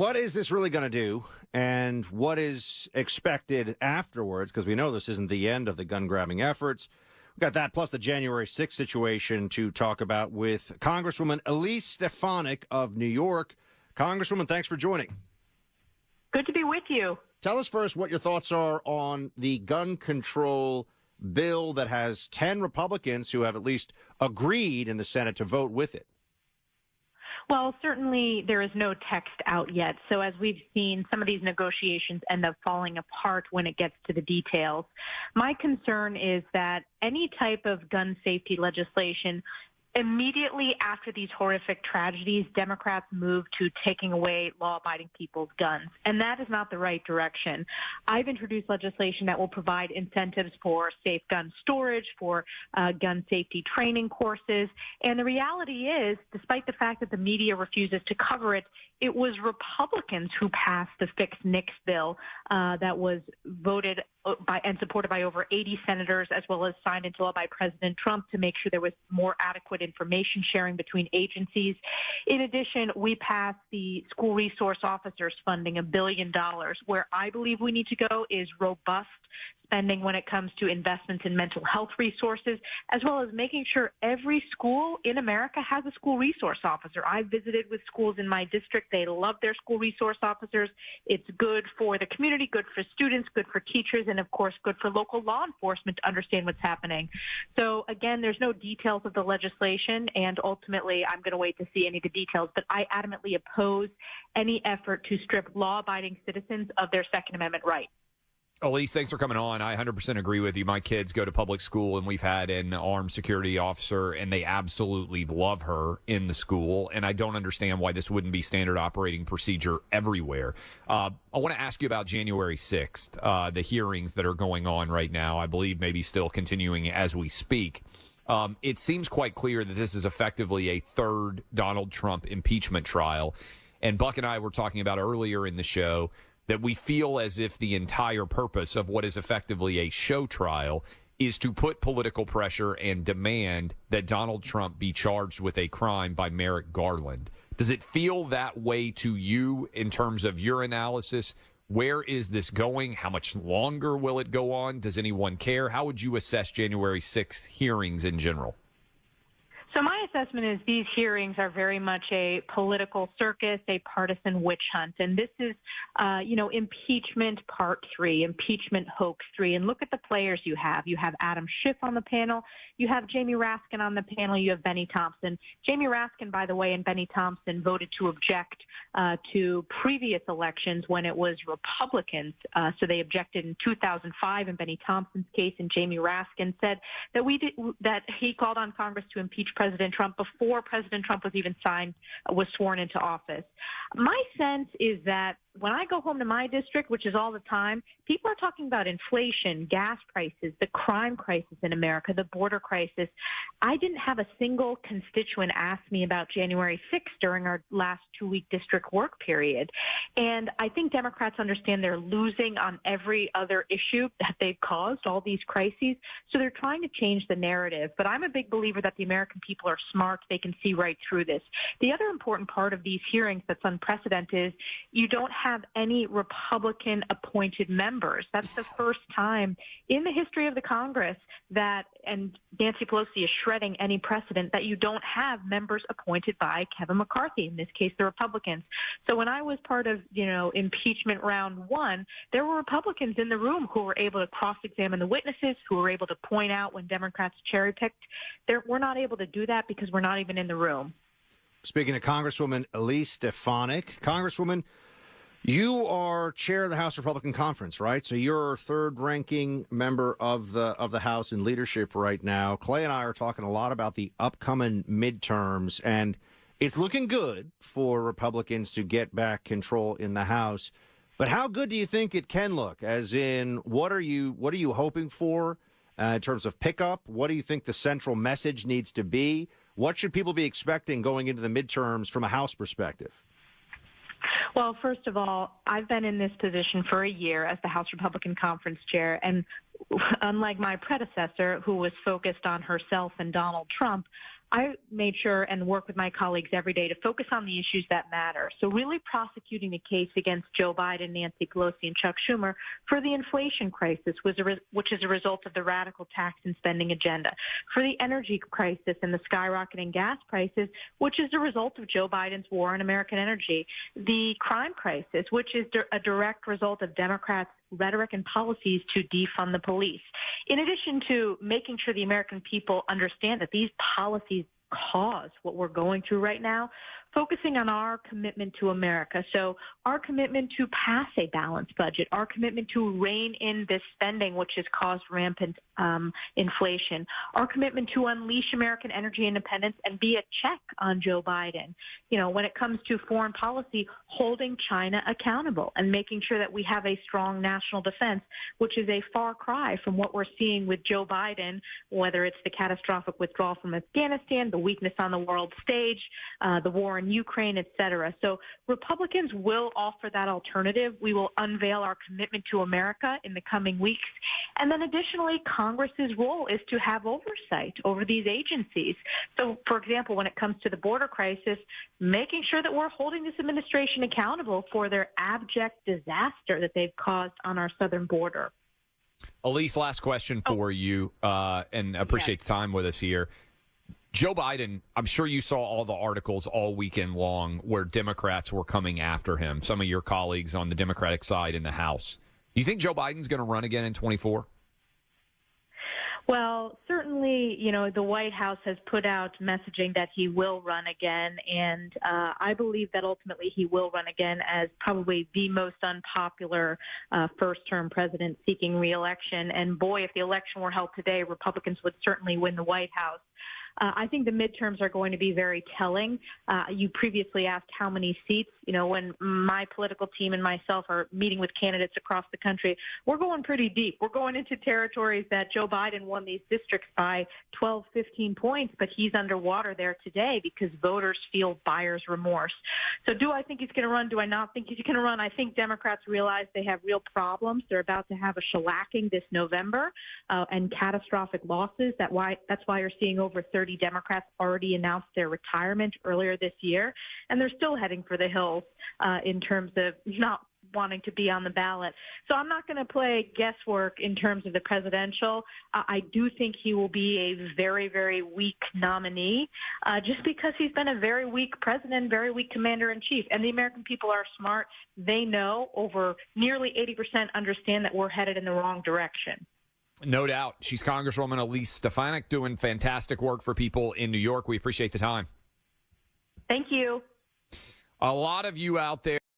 What is this really going to do, and what is expected afterwards? Because we know this isn't the end of the gun-grabbing efforts. We've got that plus the January 6th situation to talk about with Congresswoman Elise Stefanik of New York. Congresswoman, thanks for joining. Good to be with you. Tell us first what your thoughts are on the gun control bill that has 10 Republicans who have at least agreed in the Senate to vote with it. Well, certainly there is no text out yet. So as we've seen, some of these negotiations end up falling apart when it gets to the details. My concern is that any type of gun safety legislation, immediately after these horrific tragedies, Democrats move to taking away law-abiding people's guns, and that is not the right direction. I've introduced legislation that will provide incentives for safe gun storage, for gun safety training courses, and the reality is, despite the fact that the media refuses to cover it, it was Republicans who passed the Fix NICS bill that was voted by and supported by over 80 senators, as well as signed into law by President Trump to make sure there was more adequate information sharing between agencies. In addition, we passed the school resource officers funding $1 billion. Where I believe we need to go is robust spending when it comes to investments in mental health resources, as well as making sure every school in America has a school resource officer. I visited with schools in my district. They love their school resource officers. It's good for the community, good for students, good for teachers, and of course, good for local law enforcement to understand what's happening. So again, there's no details of the legislation, and ultimately, I'm going to wait to see any of the details, but I adamantly oppose any effort to strip law-abiding citizens of their Second Amendment right. Elise, thanks for coming on. I 100% agree with you. My kids go to public school, and we've had an armed security officer, and they absolutely love her in the school, and I don't understand why this wouldn't be standard operating procedure everywhere. I want to ask you about January 6th, the hearings that are going on right now, I believe maybe still continuing as we speak. It seems quite clear that this is effectively a third Donald Trump impeachment trial, and Buck and I were talking about earlier in the show that we feel as if the entire purpose of what is effectively a show trial is to put political pressure and demand that Donald Trump be charged with a crime by Merrick Garland. Does it feel that way to you in terms of your analysis? Where is this going? How much longer will it go on? Does anyone care? How would you assess January 6th hearings in general? So my assessment is these hearings are very much a political circus, a partisan witch hunt. And this is, impeachment part 3, impeachment hoax 3. And look at the players you have. You have Adam Schiff on the panel. You have Jamie Raskin on the panel. You have Benny Thompson. Jamie Raskin, by the way, and Benny Thompson voted to object to previous elections when it was Republicans. So they objected in 2005 in Benny Thompson's case, and Jamie Raskin said that he called on Congress to impeach President Trump before President Trump was even was sworn into office. My sense is that when I go home to my district, which is all the time, people are talking about inflation, gas prices, the crime crisis in America, the border crisis. I didn't have a single constituent ask me about January 6th during our last 2-week district work period. And I think Democrats understand they're losing on every other issue that they've caused, all these crises. So they're trying to change the narrative. But I'm a big believer that the American people are smart. They can see right through this. The other important part of these hearings that's unprecedented is you don't have any Republican appointed members. That's the first time in the history of the Congress that, and Nancy Pelosi is shredding any precedent, that you don't have members appointed by Kevin McCarthy, in this case, the Republicans. So when I was part of, impeachment round 1, there were Republicans in the room who were able to cross-examine the witnesses, who were able to point out when Democrats cherry-picked. We're not able to do that because we're not even in the room. Speaking of Congresswoman Elise Stefanik, Congresswoman, you are chair of the House Republican Conference, right? So you're a third-ranking member of the House in leadership right now. Clay and I are talking a lot about the upcoming midterms, and it's looking good for Republicans to get back control in the House. But how good do you think it can look? As in, what are you hoping for in terms of pickup? What do you think the central message needs to be? What should people be expecting going into the midterms from a House perspective? Well, first of all, I've been in this position for a year as the House Republican Conference chair, and unlike my predecessor, who was focused on herself and Donald Trump, I made sure and work with my colleagues every day to focus on the issues that matter. So really prosecuting the case against Joe Biden, Nancy Pelosi, and Chuck Schumer for the inflation crisis, which is a result of the radical tax and spending agenda, for the energy crisis and the skyrocketing gas prices, which is a result of Joe Biden's war on American energy, the crime crisis, which is a direct result of Democrats' rhetoric and policies to defund the police. In addition to making sure the American people understand that these policies cause what we're going through right now, focusing on our commitment to America. So our commitment to pass a balanced budget, our commitment to rein in this spending, which has caused rampant inflation, our commitment to unleash American energy independence and be a check on Joe Biden. You know, when it comes to foreign policy, holding China accountable and making sure that we have a strong national defense, which is a far cry from what we're seeing with Joe Biden, whether it's the catastrophic withdrawal from Afghanistan, the weakness on the world stage, the war in Ukraine, et cetera. So Republicans will offer that alternative. We will unveil our commitment to America in the coming weeks. And then additionally, Congress's role is to have oversight over these agencies. So, for example, when it comes to the border crisis, making sure that we're holding this administration accountable for their abject disaster that they've caused on our southern border. Elise, last question for you, and appreciate the time with us here. Joe Biden, I'm sure you saw all the articles all weekend long where Democrats were coming after him, some of your colleagues on the Democratic side in the House. Do you think Joe Biden's going to run again in 24? Well, certainly, you know, the White House has put out messaging that he will run again, and I believe that ultimately he will run again as probably the most unpopular first-term president seeking re-election. And boy, if the election were held today, Republicans would certainly win the White House. I think the midterms are going to be very telling. You previously asked how many seats. You know, when my political team and myself are meeting with candidates across the country, we're going pretty deep. We're going into territories that Joe Biden won these districts by 12, 15 points, but he's underwater there today because voters feel buyer's remorse. So do I think he's going to run? Do I not think he's going to run? I think Democrats realize they have real problems. They're about to have a shellacking this November and catastrophic losses. That's why you're seeing over 30 Democrats already announced their retirement earlier this year, and they're still heading for the hills in terms of not wanting to be on the ballot. So I'm not going to play guesswork in terms of the presidential. I do think he will be a very, very weak nominee just because he's been a very weak president, very weak commander-in-chief. And the American people are smart. They know, over nearly 80% understand that we're headed in the wrong direction. No doubt. She's Congresswoman Elise Stefanik, doing fantastic work for people in New York. We appreciate the time. Thank you. A lot of you out there